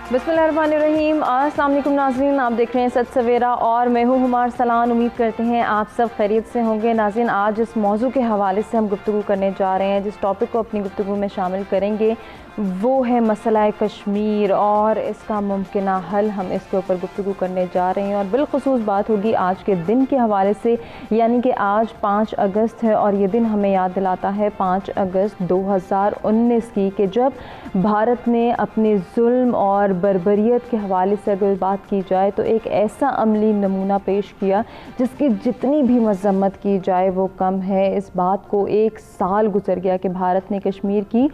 बिस्मिल्लाहिर्रहमानिर्रहीम। अस्सलाम वालेकुम नाज़रीन, आप देख रहे हैं सच सवेरा और मैं हूँ हुमार सलान। उम्मीद करते हैं आप सब खैरियत से होंगे। नाज़रीन, आज इस मौजू के हवाले से हम गुफ्तगू करने जा रहे हैं। जिस टॉपिक को अपनी गुफ्तगू में शामिल करेंगे वो है मसला कश्मीर और इसका मुमकिन हल। हम इसके ऊपर गुफ्तगू करने जा रहे हैं और बिलखुसूस बात होगी आज के दिन के हवाले से, यानी कि आज 5 अगस्त है और ये दिन हमें याद दिलाता है 5 अगस्त 2019 की, कि जब भारत ने अपने जुल्म और बर्बरियत के हवाले से अगर बात की जाए तो एक ऐसा अमली नमूना पेश किया जिसकी जितनी भी मजम्मत की जाए वो कम है। इस बात को 1 साल गुजर गया कि भारत ने कश्मीर की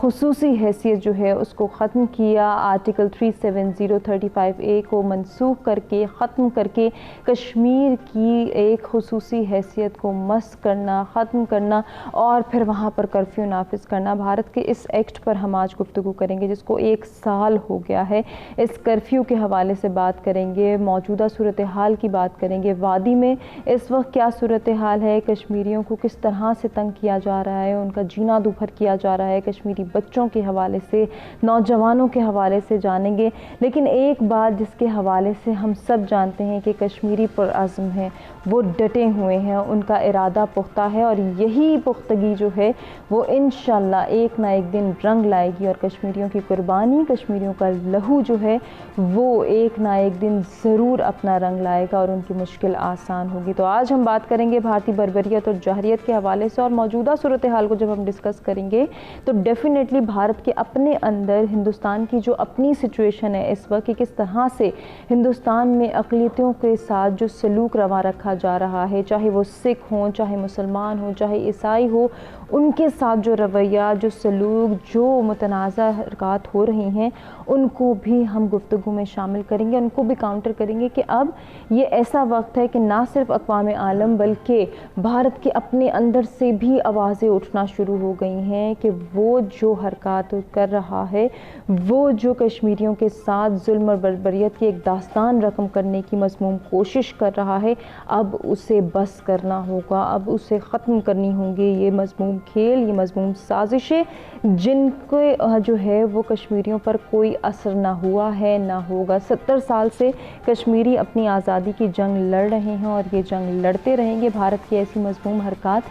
खुसूसी हैसियत जो है उसको ख़त्म किया। आर्टिकल 37035A को मनसूख करके ख़त्म करके कश्मीर की एक खुसूसी हैसियत को मस्क करना, ख़त्म करना और फिर वहाँ पर कर्फ्यू नाफिज करना। भारत के इस एक्ट पर हम आज गुफ्तगू करेंगे जिसको 1 साल हो गया है। इस कर्फ्यू के हवाले से बात करेंगे, मौजूदा सूरत हाल की बात करेंगे। वादी में इस वक्त क्या सूरत हाल है, कश्मीरियों को किस तरह से तंग किया जा रहा है, उनका जीना दूभर किया जा रहा है, कश्मीरी बच्चों के हवाले से, नौजवानों के हवाले से जानेंगे। लेकिन एक बात जिसके हवाले से हम सब जानते हैं कि कश्मीरी पुरअज़्म हैं, वो डटे हुए हैं, उनका इरादा पुख्ता है और यही पुख्तगी जो है वो इंशाअल्लाह एक ना एक दिन रंग लाएगी और कश्मीरियों की कुर्बानी, कश्मीरियों का लहू जो है वो एक ना एक दिन ज़रूर अपना रंग लाएगा और उनकी मुश्किल आसान होगी। तो आज हम बात करेंगे भारतीय बर्बरियत और जहरियत के हवाले से और मौजूदा सूरत हाल को जब हम डिस्कस करेंगे तो डेफिनेटली भारत के अपने अंदर हिंदुस्तान की जो अपनी सिचुएशन है इस वक्त कि किस तरह से हिंदुस्तान में अक़लियतों के साथ जो सलूक रवा रखा जा रहा है, चाहे वो सिख हों, चाहे मुसलमान हों, चाहे ईसाई हो, उनके साथ जो रवैया, जो सलूक, जो मुतनाज़ा हरकत हो रही हैं उनको भी हम गुफ्तगू में शामिल करेंगे, उनको भी काउंटर करेंगे कि अब ये ऐसा वक्त है कि ना सिर्फ अक़वाम आलम बल्कि भारत के अपने अंदर से भी आवाज़ें उठना शुरू हो गई हैं कि वो जो हरकत कर रहा है, वो जो कश्मीरियों के साथ जुल्म और बर्बरियत की एक दास्तान रकम करने की मज़मूम कोशिश कर रहा है, अब उसे बस करना होगा, अब उसे ख़त्म करनी होंगी ये मज़मूम खेल, ये मज़मूम साजिशें जिनके जो है वो कश्मीरियों पर कोई असर ना हुआ है ना होगा। 70 साल से कश्मीरी अपनी आज़ादी की जंग लड़ रहे हैं और ये जंग लड़ते रहेंगे। भारत की ऐसी मज़मूम हरकत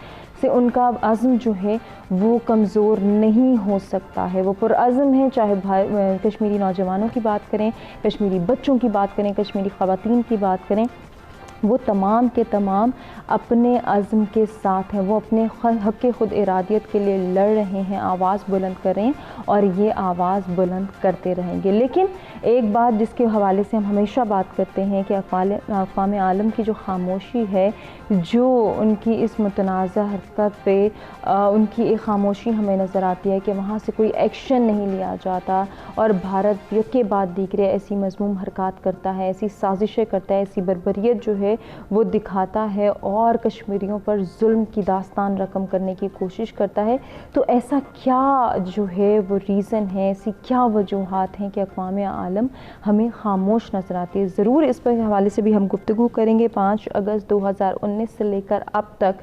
से उनका अज़्म जो है वो कमज़ोर नहीं हो सकता है, वो पुरअज़्म है। चाहे कश्मीरी नौजवानों की बात करें, कश्मीरी बच्चों की बात करें, कश्मीरी ख़वातीन की बात करें, वो तमाम के तमाम अपने अज़्म के साथ हैं, वो अपने हक़ खुद इरादियत के लिए लड़ रहे हैं, आवाज़ बुलंद करें और ये आवाज़ बुलंद करते रहेंगे। लेकिन एक बात जिसके हवाले से हम हमेशा बात करते हैं कि अक़वाम आलम की जो खामोशी है, जो उनकी इस मुतनाज़ा हरकत पे उनकी एक खामोशी हमें नज़र आती है कि वहाँ से कोई एक्शन नहीं लिया जाता और भारत यके बाद दीगरे ऐसी मज़मूम हरकत करता है, ऐसी साजिशें करता है, ऐसी बर्बरियत जो है वो दिखाता है और कश्मीरियों पर जुल्म की दास्तान रकम करने की कोशिश करता है। तो ऐसा क्या जो है वो रीज़न है, ऐसी क्या वजूहात हैं कि अक़वाम आलम हमें खामोश नज़र आती है। ज़रूर इस पर हवाले से भी हम गुफ्तगू करेंगे। 5 अगस्त 2019 से लेकर अब तक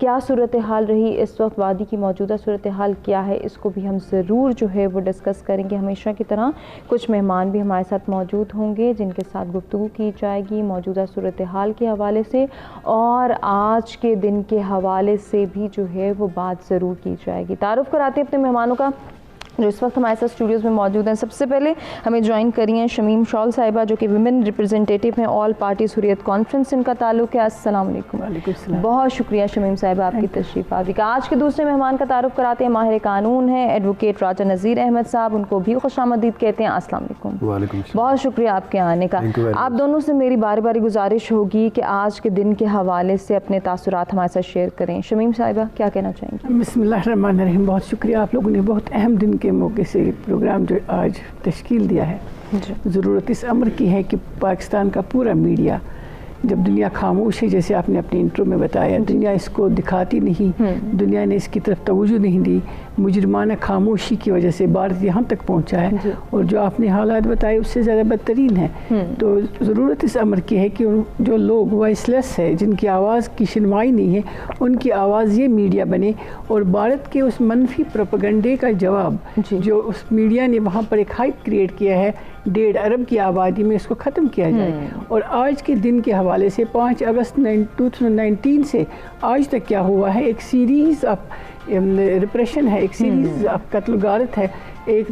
क्या सूरत हाल रही, इस वक्त वादी की मौजूदा सूरत हाल क्या है, इसको भी हम ज़रूर जो है वो डिस्कस करेंगे। हमेशा की तरह कुछ मेहमान भी हमारे साथ मौजूद होंगे जिनके साथ गुफ्तगू की जाएगी मौजूदा सूरत हाल के हवाले से और आज के दिन के हवाले से भी जो है वो बात ज़रूर की जाएगी। तारुफ़ कराते हैं अपने मेहमानों का जो इस वक्त हमारे साथ स्टूडियोज़ में मौजूद हैं। सबसे पहले हमें ज्वाइन करी हैं शमीम शॉल साहिबा जो कि विमेन रिप्रेजेंटेटिव हैं ऑल पार्टीज़ हुर्रियत कॉन्फ्रेंस, इनका ताल्लुक़ है। अस्सलाम वालेकुम। वालेकुम सलाम। बहुत शुक्रिया शमीम साहिबा आपकी तशरीफ़ आदि का। आज के दूसरे मेहमान का तारुफ़ कराते हैं माहिर कानून है एडवोकेट राजा नज़ीर अहमद साहब, उनको भी खुशामदीद कहते हैं। अस्सलाम वालेकुम। वालेकुम सलाम। बहुत शुक्रिया आपके आने का। आप दोनों से मेरी बारी बारी गुजारिश होगी कि आज के दिन के हवाले से अपने तासुरात हमारे साथ शेयर करें। शमीम साहिबा क्या कहना चाहेंगी? बिस्मिल्लाहिर्रहमानिर्रहीम। बहुत शुक्रिया आप लोगों ने बहुत अहम दिन के मौके से प्रोग्राम जो आज तश्कील दिया है। ज़रूरत इस अमर की है कि पाकिस्तान का पूरा मीडिया जब दुनिया खामोश है, जैसे आपने अपने इंट्रो में बताया, दुनिया इसको दिखाती नहीं, दुनिया ने इसकी तरफ तवज्जो नहीं दी, मुजरिमाना खामोशी की वजह से भारत यहाँ तक पहुँचा है और जो आपने हालात बताए उससे ज़्यादा बदतरीन है। तो ज़रूरत इस अमर की है कि जो लोग वॉइसलेस है, जिनकी आवाज़ की सुनवाई नहीं है, उनकी आवाज़ ये मीडिया बने और भारत के उस मनफी प्रोपेगेंडे का जवाब जो उस मीडिया ने वहाँ पर एक हाइप क्रिएट किया है 1.5 अरब की आबादी में, इसको ख़त्म किया जाए। और आज के दिन के हवाले से 5 अगस्त 2019 से आज तक क्या हुआ है, एक सीरीज़ ऑफ रिप्रेशन है, एक सीरीज़ ऑफ कत्ल गारत है, एक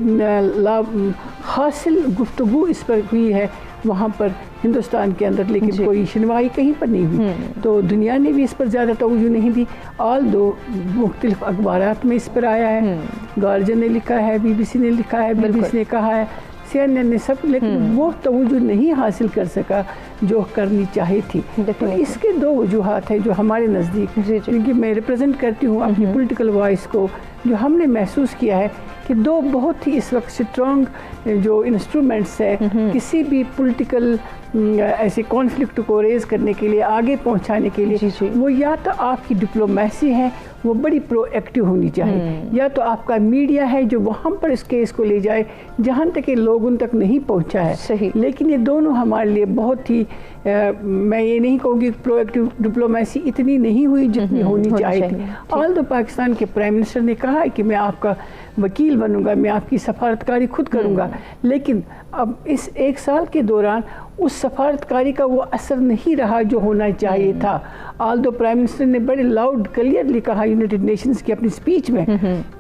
हासिल गुफ्तगू इस पर हुई है वहाँ पर हिंदुस्तान के अंदर, लेकिन कोई सुनवाई कहीं पर नहीं हुई। तो दुनिया ने भी इस पर ज़्यादा तवज्जो नहीं दी। ऑल दो मुख्तलिफ अखबारात में इस पर आया है, गार्जियन ने लिखा है, BBC ने लिखा है, BBC ने कहा है, CNN ने सब, लेकिन वो तवज्जो नहीं हासिल कर सका जो करनी चाहिए थी। तो इसके दो वजूहात हैं जो हमारे नज़दीक, क्योंकि मैं रिप्रेजेंट करती हूँ अपनी पॉलिटिकल वॉइस को, जो हमने महसूस किया है कि दो बहुत ही इस वक्त स्ट्रॉन्ग जो इंस्ट्रूमेंट्स है किसी भी पॉलिटिकल ऐसे कॉन्फ्लिक्ट को रेज करने के लिए, आगे पहुंचाने के लिए, वो या तो आपकी डिप्लोमेसी है, वो बड़ी प्रोएक्टिव होनी चाहिए, या तो आपका मीडिया है जो वहाँ पर इस केस को ले जाए जहाँ तक कि लोग उन तक नहीं पहुँचा है। सही। लेकिन ये दोनों हमारे लिए बहुत ही मैं ये नहीं कहूँगी डिप्लोमेसी डिप्लोमेसी इतनी नहीं हुई जितनी होनी चाहिए थी। ऑल दो पाकिस्तान के प्राइम मिनिस्टर ने कहा है कि मैं आपका वकील बनूंगा, मैं आपकी सफारतकारी खुद करूंगा, लेकिन अब इस 1 साल के दौरान उस सफारतकारी का वो असर नहीं रहा जो होना चाहिए था। ऑल दो प्राइम मिनिस्टर ने बड़े लाउड क्लियरली कहा यूनाइटेड नेशंस की अपनी स्पीच में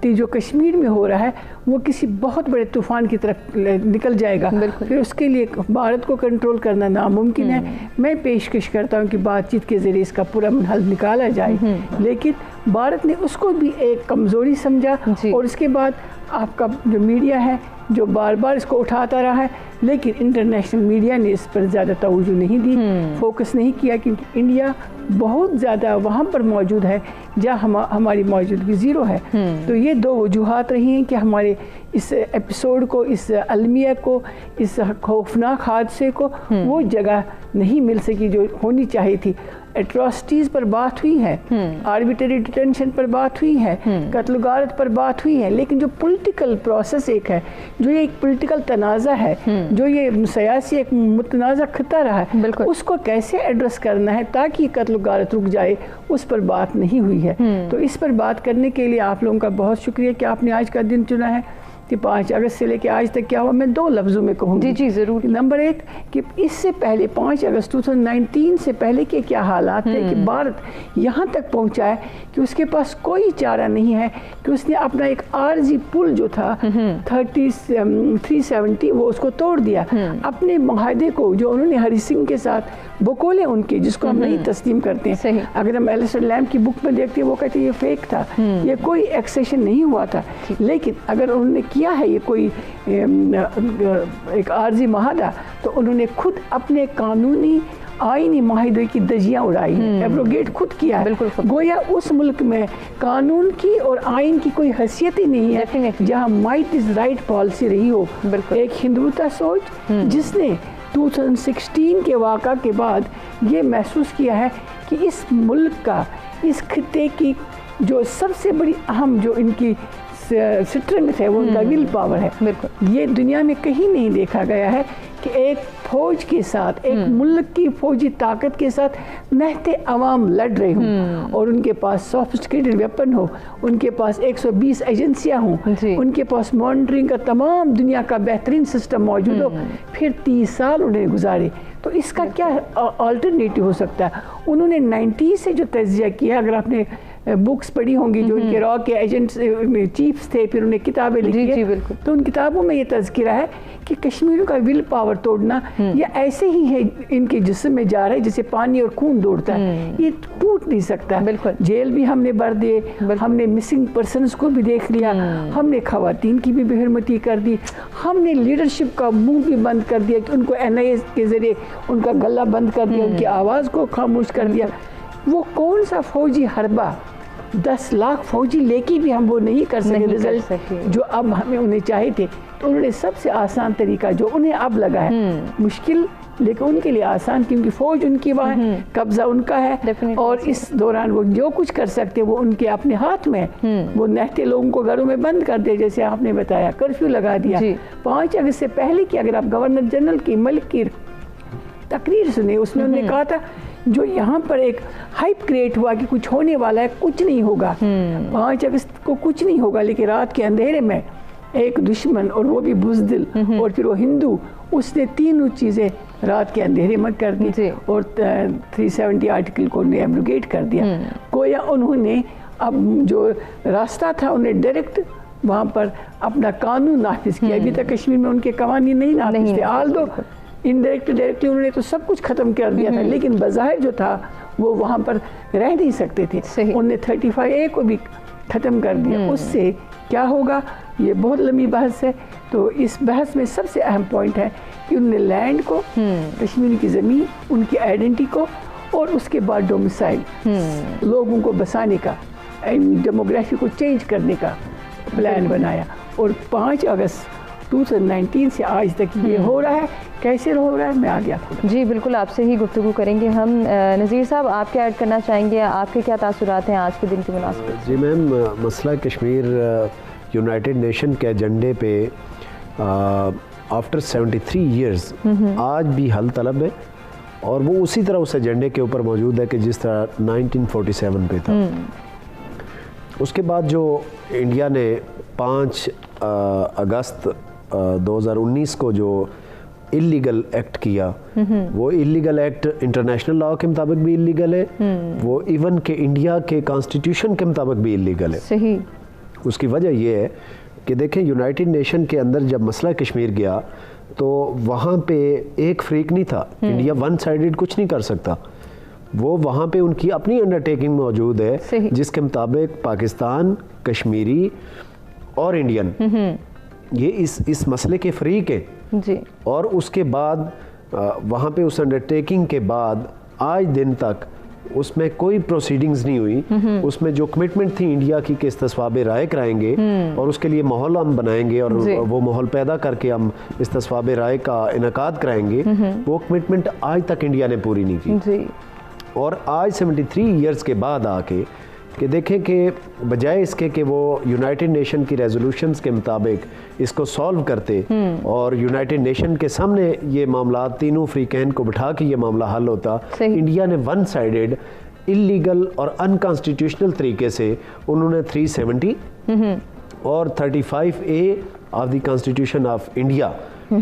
कि जो कश्मीर में हो रहा है वो किसी बहुत बड़े तूफान की तरफ निकल जाएगा, फिर उसके लिए भारत को कंट्रोल करना नामुमकिन है। मैं पेशकश करता हूँ कि बातचीत के ज़रिए इसका पूरा हल निकाला जाए, लेकिन भारत ने उसको भी एक कमज़ोरी समझा और इसके बाद आपका जो मीडिया है जो बार बार इसको उठाता रहा है, लेकिन इंटरनेशनल मीडिया ने इस पर ज़्यादा तवज्जो नहीं दी, फोकस नहीं किया, क्योंकि इंडिया बहुत ज़्यादा वहाँ पर मौजूद है जहाँ हमारी मौजूदगी ज़ीरो है। तो ये दो वजूहात रही हैं कि हमारे इस एपिसोड को, इस अलमिया को, इस खौफनाक हादसे को वो जगह नहीं मिल सकी जो होनी चाहिए थी। एट्रोसिटीज़ पर बात हुई है, आर्बिट्ररी डिटेंशन पर बात हुई है, कत्ल गारत पर बात हुई है, लेकिन जो पॉलिटिकल प्रोसेस एक है, जो ये एक पॉलिटिकल तनाज़ा है, जो ये सियासी एक मुतनाज़ा खिता रहा है, उसको कैसे एड्रेस करना है ताकि कत्ल गारत रुक जाए, उस पर बात नहीं हुई है। तो इस पर बात करने के लिए आप लोगों का बहुत शुक्रिया कि आपने आज का दिन चुना है कि 5 अगस्त से लेकर आज तक क्या हुआ। मैं 2 लफ्ज़ों में कहूँगी। जी ज़रूर। नंबर 1 कि इससे पहले 5 अगस्त 2019 से पहले के क्या हालात थे कि भारत यहाँ तक पहुँचा है कि उसके पास कोई चारा नहीं है कि उसने अपना एक आरजी पुल जो था 370 वो उसको तोड़ दिया। अपने माहदे को जो उन्होंने हरी सिंह के साथ बकोले उनके, जिसको हम नहीं तस्लीम करते हैं, अगर हम एलिस्टर लैम की बुक में देखते हैं वो कहते हैं ये फेक था, ये कोई एक्सेशन नहीं हुआ था। लेकिन अगर उन्होंने किया है ये कोई एक आर्जी माहदा, तो उन्होंने खुद अपने कानूनी आईनी माहिदे की दजियाँ उड़ाई हैं, एब्रोगेट खुद किया है। गोया उस मुल्क में कानून की और आइन की कोई हैसियत ही नहीं है जहाँ माइट इज़ राइट पॉलिसी रही हो। एक हिंदुता सोच जिसने 2016 के वाक़ा के बाद ये महसूस किया है कि इस मुल्क का, इस खिते की जो सबसे बड़ी अहम जो इनकी स्ट्रेंथ है वो उनका विल पावर है। ये दुनिया में कहीं नहीं देखा गया है कि एक फौज के साथ, एक मुल्क की फौजी ताकत के साथ नहते अवाम लड़ रहे हों और उनके पास सोफिस्टिकेटेड वेपन हो, उनके पास 120 एजेंसियां हों, उनके पास मॉनिटरिंग का तमाम दुनिया का बेहतरीन सिस्टम मौजूद हो, फिर 30 साल उन्होंने गुजारे। तो इसका क्या अल्टरनेटिव हो सकता है? उन्होंने 90 से जो तज्जिया किया, अगर आपने बुक्स पढ़ी होंगी जो उनके रॉ के एजेंट्स चीफ्स थे, फिर उन्हें किताबें लिखी है, तो उन किताबों में ये तज़किरा है कि कश्मीरियों का विल पावर तोड़ना या ऐसे ही है इनके जिस्म में जा रहा है जैसे पानी और खून दौड़ता है, ये टूट नहीं सकता। जेल भी हमने भर दिए, हमने मिसिंग पर्सनस को भी देख लिया, हमने खवातीन की भी बेहरमती कर दी, हमने लीडरशिप का मुंह भी बंद कर दिया कि उनको NIA के ज़रिए उनका गला बंद कर दिया, उनकी आवाज़ को खामोश कर दिया। वो कौन सा फौजी हरबा 10 लाख फौजी लेके भी हम वो नहीं कर सके रिजल्ट जो अब हमें उन्हें चाहिए थे। तो उन्होंने सबसे आसान तरीका जो उन्हें अब लगा है, मुश्किल लेकिन उनके लिए आसान, क्योंकि फौज उनकी वहाँ है, कब्जा उनका है, और इस दौरान वो जो कुछ कर सकते वो उनके अपने हाथ में। वो नहते लोगों को घरों में बंद कर दिया, जैसे आपने बताया, कर्फ्यू लगा दिया 5 अगस्त से पहले की। अगर आप गवर्नर जनरल की मलिक की तकरीर सुने, उसमें उन्होंने कहा था जो यहाँ पर एक हाइप क्रिएट हुआ कि कुछ होने वाला है, कुछ नहीं होगा, 5 अगस्त को कुछ नहीं होगा, लेकिन रात के अंधेरे में एक दुश्मन, और वो भी बुज़दिल, और फिर वो हिंदू, उसने तीनों चीज़ें रात के अंधेरे में कर दी और 370 आर्टिकल को उन्हें एब्रोगेट कर दिया। गोया उन्होंने अब जो रास्ता था उन्हें डायरेक्ट वहाँ पर अपना कानून नाफिज किया। अभी तक कश्मीर में उनके कवानीन नहीं नाफिज थे, आल दो इनडायरेक्ट डायरेक्टली उन्होंने तो सब कुछ खत्म कर दिया था, लेकिन बज़ाहिर जो था वो वहाँ पर रह नहीं सकते थे। उन्होंने 35A को भी ख़त्म कर दिया। उससे क्या होगा, ये बहुत लंबी बहस है। तो इस बहस में सबसे अहम पॉइंट है कि उन्होंने लैंड को, कश्मीर की ज़मीन, उनकी आइडेंटिटी को, और उसके बाद डोमिसाइल, लोगों को बसाने का, डेमोग्राफी को चेंज करने का प्लान बनाया। और 5 अगस्त 2019 से आज तक ये हो रहा है। कैसे हो रहा है, मैं आगे आपको जी बिल्कुल आपसे ही गुफ्तगू करेंगे हम। नज़ीर साहब, आप क्या ऐड करना चाहेंगे, आपके क्या तासुरात हैं आज के दिन की मुनासिबत? जी मैम, मसला कश्मीर यूनाइटेड नेशन के एजेंडे पे आफ्टर 73 ईयर्स आज भी हल तलब है, और वो उसी तरह उस एजेंडे के ऊपर मौजूद है कि जिस तरह 1947 पे था। उसके बाद जो इंडिया ने 5 अगस्त 2019 को जो इलीगल एक्ट किया, वो इलीगल एक्ट इंटरनेशनल लॉ के मुताबिक भी इलीगल है, वो इवन के इंडिया के कॉन्स्टिट्यूशन के मुताबिक भी इलीगल है। सही। उसकी वजह ये है कि देखें, यूनाइटेड नेशन के अंदर जब मसला कश्मीर गया तो वहाँ पे एक फ्रीक नहीं था, इंडिया वन साइडेड कुछ नहीं कर सकता। वो वहाँ पे उनकी अपनी अंडरटेकिंग मौजूद है, जिसके मुताबिक पाकिस्तान, कश्मीरी और इंडियन ये इस मसले के फ्रीक है जी। और उसके बाद वहाँ पे उस अंडरटेकिंग के बाद आज दिन तक उसमें कोई प्रोसीडिंग्स नहीं हुई। उसमें जो कमिटमेंट थी इंडिया की कि इस्तिस्वाब राय कराएंगे और उसके लिए माहौल हम बनाएंगे और वो माहौल पैदा करके हम इस्तिस्वाब राय का इनकाद कराएंगे, वो कमिटमेंट आज तक इंडिया ने पूरी नहीं की जी। और आज 73 ईयर्स के बाद आके कि देखें कि बजाय इसके कि वो यूनाइटेड नेशन की रेजोल्यूशंस के मुताबिक इसको सॉल्व करते और यूनाइटेड नेशन के सामने ये मामला तीनों फ्रीकैन को बिठा के ये मामला हल होता, इंडिया ने वन साइडेड इलीगल और अनकॉन्स्टिट्यूशनल तरीके से उन्होंने 370 और 35A of the constitution of India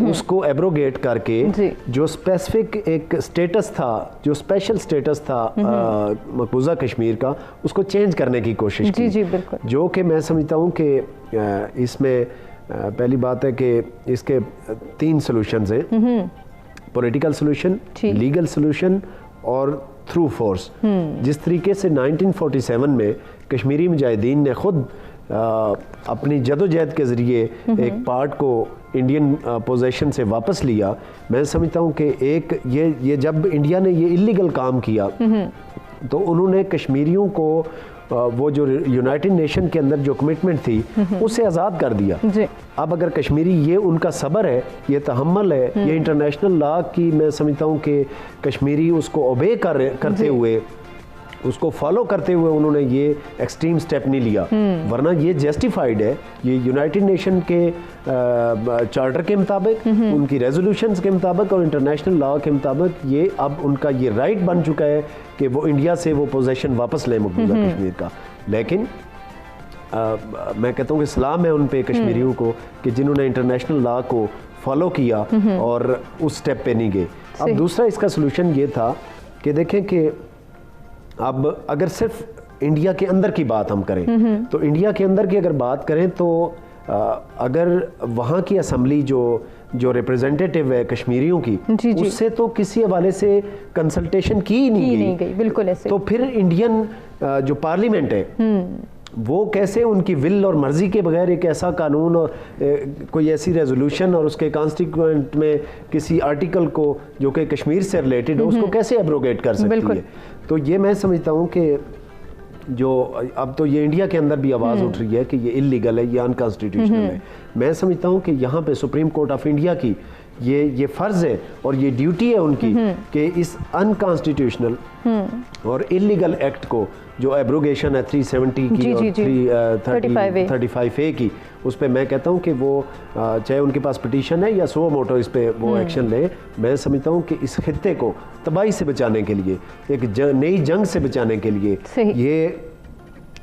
उसको एब्रोगेट करके जो स्पेसिफिक एक स्टेटस था, जो स्पेशल स्टेटस था मकबूजा कश्मीर का, उसको चेंज करने की कोशिश की जी बिल्कुल। जो कि मैं समझता हूँ कि इसमें पहली बात है कि इसके 3 सॉल्यूशंस हैं, पॉलिटिकल सॉल्यूशन, लीगल सॉल्यूशन और थ्रू फोर्स। जिस तरीके से 1947 में कश्मीरी मुजाहिदीन ने खुद अपनी जदोजहद के ज़रिए एक पार्ट को इंडियन पोजीशन से वापस लिया, मैं समझता हूँ कि एक ये जब इंडिया ने ये इलीगल काम किया तो उन्होंने कश्मीरियों को वो जो यूनाइटेड नेशन के अंदर जो कमिटमेंट थी उससे आज़ाद कर दिया जी। अब अगर कश्मीरी ये उनका सब्र है, ये तहम्मुल है, ये इंटरनेशनल लॉ की मैं समझता हूँ कि कश्मीरी उसको ओबे करते हुए, उसको फॉलो करते हुए उन्होंने ये एक्सट्रीम स्टेप नहीं लिया, वरना ये जस्टिफाइड है, ये यूनाइटेड नेशन के चार्टर के मुताबिक, उनकी रेजोल्यूशंस के मुताबिक और इंटरनेशनल लॉ के मुताबिक ये अब उनका ये राइट बन चुका है कि वो इंडिया से वो पोजीशन वापस ले मकबूजा कश्मीर का। लेकिन मैं कहता हूँ कि सलाम है उन पे कश्मीरियों को कि जिन्होंने इंटरनेशनल लॉ को फॉलो किया और उस स्टेप पे नहीं गए। अब दूसरा इसका सोल्यूशन ये था कि देखें कि अब अगर सिर्फ इंडिया के अंदर की बात हम करें तो इंडिया के अंदर की अगर बात करें तो अगर वहाँ की असम्बली जो रिप्रेजेंटेटिव है कश्मीरियों की जी। उससे तो किसी हवाले से कंसल्टेशन की ही नहीं गई बिल्कुल ऐसे। तो फिर इंडियन जो पार्लियामेंट है वो कैसे उनकी विल और मर्जी के बगैर एक ऐसा कानून और कोई ऐसी रेजोल्यूशन और उसके कॉन्स्टिट्यूएंट में किसी आर्टिकल को जो कि कश्मीर से रिलेटेड हो उसको कैसे एब्रोगेट कर सकती है। तो ये मैं समझता हूँ कि जो अब तो ये इंडिया के अंदर भी आवाज़ उठ रही है कि ये इलीगल है, ये अनकॉन्स्टिट्यूशनल है। मैं समझता हूँ कि यहाँ पे सुप्रीम कोर्ट ऑफ इंडिया की ये फ़र्ज़ है और ये ड्यूटी है उनकी कि इस अनकॉन्स्टिट्यूशनल और इलीगल एक्ट को जो एब्रोगेशन है 370 की और 335A की, उस पर मैं कहता हूँ कि वो चाहे उनके पास पिटीशन है या सो मोटो इस पे वो एक्शन ले। मैं समझता हूँ कि इस खित्ते को तबाही से बचाने के लिए, एक नई जंग से बचाने के लिए, ये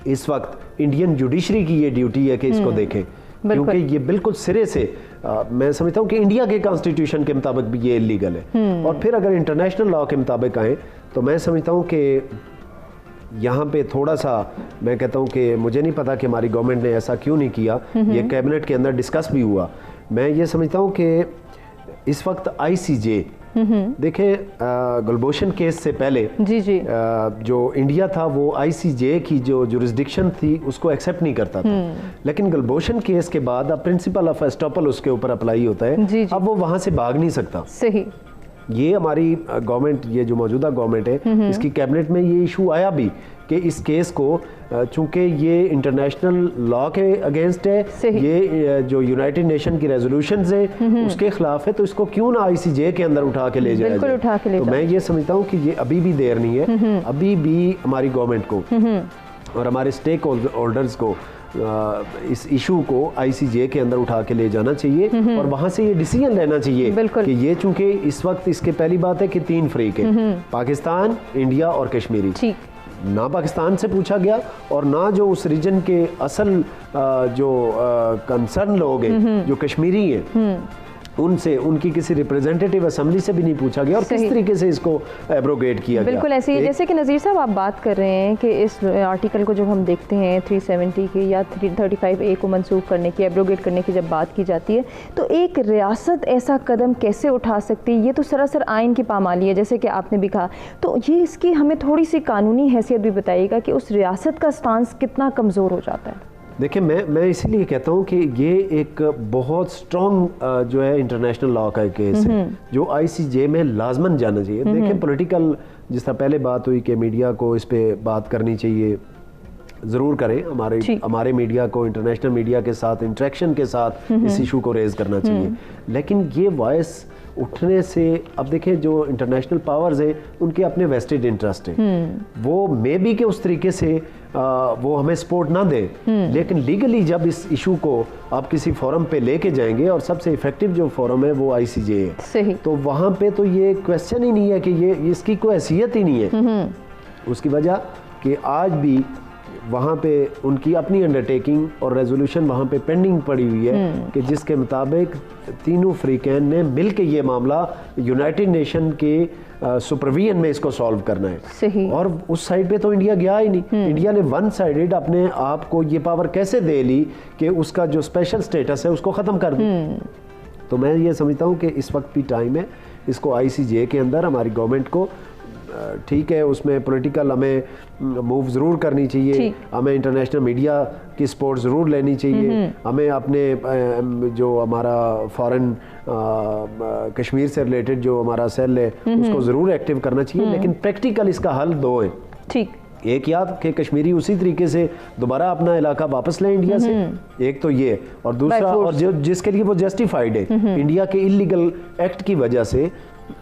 इस वक्त इंडियन जुडिशरी की ये ड्यूटी है कि इसको देखें, क्योंकि ये बिल्कुल सिरे से मैं समझता हूँ कि इंडिया के कॉन्स्टिट्यूशन के मुताबिक भी ये इलीगल है। और फिर अगर इंटरनेशनल लॉ के मुताबिक आए तो मैं समझता हूँ कि यहाँ पे थोड़ा सा मैं कहता हूँ कि मुझे नहीं पता कि हमारी गवर्नमेंट ने ऐसा क्यों नहीं किया। ये कैबिनेट के अंदर डिस्कस भी हुआ। मैं ये समझता हूँ कि इस वक्त ICJ देखें, गुलभूषण केस से पहले जो इंडिया था वो ICJ की जो जुरिस्डिक्शन थी उसको एक्सेप्ट नहीं करता था। लेकिन गुलभूषण केस के बाद अब प्रिंसिपल ऑफ एस्टॉपल उसके ऊपर अप्लाई होता है। अब वो वहां से भाग नहीं सकता। सही। ये हमारी गवर्नमेंट, ये जो मौजूदा गवर्नमेंट है, इसकी कैबिनेट में ये इशू आया भी कि इस केस को चूंकि ये इंटरनेशनल लॉ के अगेंस्ट है, ये जो यूनाइटेड नेशन की रेजोल्यूशंस है उसके खिलाफ है, तो इसको क्यों ना ICJ के अंदर उठा के ले जाया जाए। तो मैं ये समझता हूँ कि ये अभी भी देर नहीं है। अभी भी हमारी गवर्नमेंट को और हमारे स्टेक होल्डर्स को इस इशू को ICJ के अंदर उठा के ले जाना चाहिए और वहां से ये डिसीजन लेना चाहिए कि ये चूंकि इस वक्त इसके पहली बात है कि 3 फरीक है, पाकिस्तान, इंडिया और कश्मीरी। ना पाकिस्तान से पूछा गया और ना जो उस रीजन के असल जो कंसर्न लोग हैं जो कश्मीरी हैं उनसे, उनकी किसी रिप्रेजेंटेटिव असेंबली से भी नहीं पूछा गया और किस तरीके से इसको एब्रोगेट किया गया। बिल्कुल ऐसे ही जैसे कि नज़ीर साहब आप बात कर रहे हैं कि इस आर्टिकल को जब हम देखते हैं 370 की या 335A को मंसूख करने की, एब्रोगेट करने की जब बात की जाती है, तो एक रियासत ऐसा कदम कैसे उठा सकती है? ये तो सरासर आइन की पामाली है, जैसे कि आपने भी कहा। तो ये इसकी हमें थोड़ी सी कानूनी हैसियत भी बताइएगा कि उस रियासत का स्टांस कितना कमज़ोर हो जाता है। देखिए, मैं इसीलिए कहता हूँ कि ये एक बहुत स्ट्रॉन्ग जो है इंटरनेशनल लॉ का केस है जो ICJ में लाजमन जाना चाहिए। देखिए, पॉलिटिकल जिस तरह पहले बात हुई कि मीडिया को इस पे बात करनी चाहिए, ज़रूर करें। हमारे मीडिया को इंटरनेशनल मीडिया के साथ इंटरेक्शन के साथ इस इशू को रेज करना चाहिए, लेकिन ये वॉइस उठने से, अब देखें जो इंटरनेशनल पावर्स है उनके अपने वेस्टेड इंटरेस्ट है, वो मे बी के उस तरीके से वो हमें सपोर्ट ना दे, लेकिन लीगली जब इस इशू को आप किसी फोरम पे लेके जाएंगे और सबसे इफेक्टिव जो फोरम है वो ICJ है, सही, तो वहाँ पे तो ये क्वेश्चन ही नहीं है कि ये इसकी कोई हैसियत ही नहीं है। उसकी वजह कि आज भी वहाँ पे उनकी अपनी अंडरटेकिंग और रेजोल्यूशन वहाँ पे पेंडिंग पड़ी हुई है कि जिसके मुताबिक तीनों फ्रीकैन ने मिलकर ये मामला यूनाइटेड नेशन के सुपरविजन में इसको सॉल्व करना है। सही। और उस साइड पे तो इंडिया गया ही नहीं। इंडिया ने वन साइडेड अपने आप को ये पावर कैसे दे ली कि उसका जो स्पेशल स्टेटस है उसको ख़त्म कर दी। तो मैं ये समझता हूँ कि इस वक्त भी टाइम है, इसको ICJ के अंदर हमारी गवर्नमेंट को, ठीक है, उसमें पॉलिटिकल हमें मूव ज़रूर करनी चाहिए, हमें इंटरनेशनल मीडिया की सपोर्ट ज़रूर लेनी चाहिए, हमें अपने जो हमारा फॉरेन कश्मीर से रिलेटेड जो हमारा सेल है उसको ज़रूर एक्टिव करना चाहिए, लेकिन प्रैक्टिकल इसका हल 2 है। ठीक, एक याद कि कश्मीरी उसी तरीके से दोबारा अपना इलाका वापस लें इंडिया से, एक तो ये, और दूसरा और जो जिसके लिए वो जस्टिफाइड है इंडिया के इलीगल एक्ट की वजह से,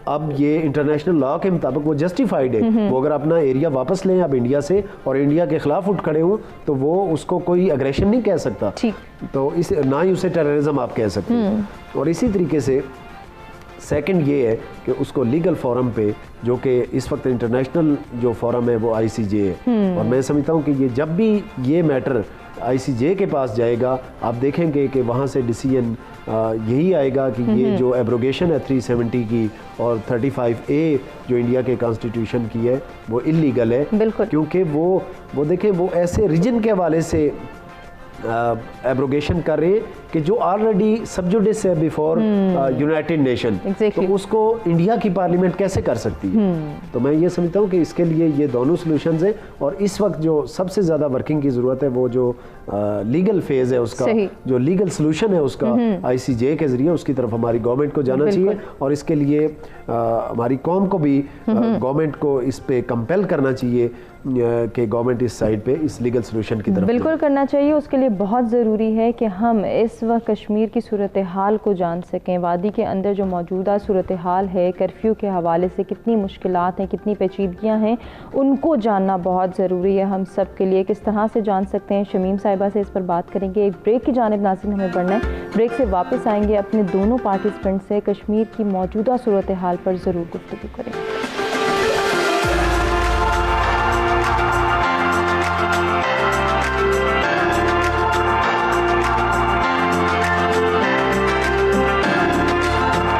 अब ये इंटरनेशनल लॉ के मुताबिक वो जस्टिफाइड है, वो अगर अपना एरिया वापस लें अब इंडिया से और इंडिया के खिलाफ उठ खड़े हो तो वो उसको कोई अग्रेशन नहीं कह सकता, तो इस ना ही उसे टेररिज्म आप कह सकते हैं। और इसी तरीके से सेकंड ये है कि उसको लीगल फोरम पे, जो कि इस वक्त इंटरनेशनल जो फोरम है वो ICJ है, और मैं समझता हूँ कि ये जब भी ये मैटर ICJ के पास जाएगा आप देखेंगे कि वहाँ से डिसीजन यही आएगा कि ये जो एब्रोगेशन है 370 की और 35A जो इंडिया के कॉन्स्टिट्यूशन की है वो इलीगल है, क्योंकि वो देखें वो ऐसे रीजन के हवाले से एब्रोगेशन कर रहे हैं कि जो ऑलरेडी सब्जुडिस है बिफोर यूनाइटेड नेशन, तो उसको इंडिया की पार्लियामेंट कैसे कर सकती है? तो मैं ये समझता हूँ कि इसके लिए ये दोनों सॉल्यूशंस हैं, और इस वक्त जो सबसे ज़्यादा वर्किंग की ज़रूरत है वो जो लीगल फेज़ है उसका, जो लीगल सोल्यूशन है उसका ICJ के ज़रिए उसकी तरफ हमारी गवर्नमेंट को जाना चाहिए, और इसके लिए हमारी कौम को भी गवर्नमेंट को इस पे कंपेल करना चाहिए कि गवर्नमेंट इस साइड पे इस लीगल सोल्यूशन की तरफ बिल्कुल करना चाहिए। उसके लिए बहुत ज़रूरी है कि हम इस वक्त कश्मीर की सूरत हाल को जान सकें। वादी के अंदर जो मौजूदा सूरत हाल है, कर्फ्यू के हवाले से कितनी मुश्किलात हैं, कितनी पेचीदगियाँ हैं, उनको जानना बहुत ज़रूरी है हम सब के लिए। किस तरह से जान सकते हैं, शमीम साहिबा से इस पर बात करेंगे। एक ब्रेक की जानिब नाज़रीन हमें बढ़ना है। ब्रेक से वापस आएंगे, अपने दोनों पार्टिसिपेंट से कश्मीर की मौजूदा सूरत हाल पर ज़रूर गुफ्तगू करेंगे।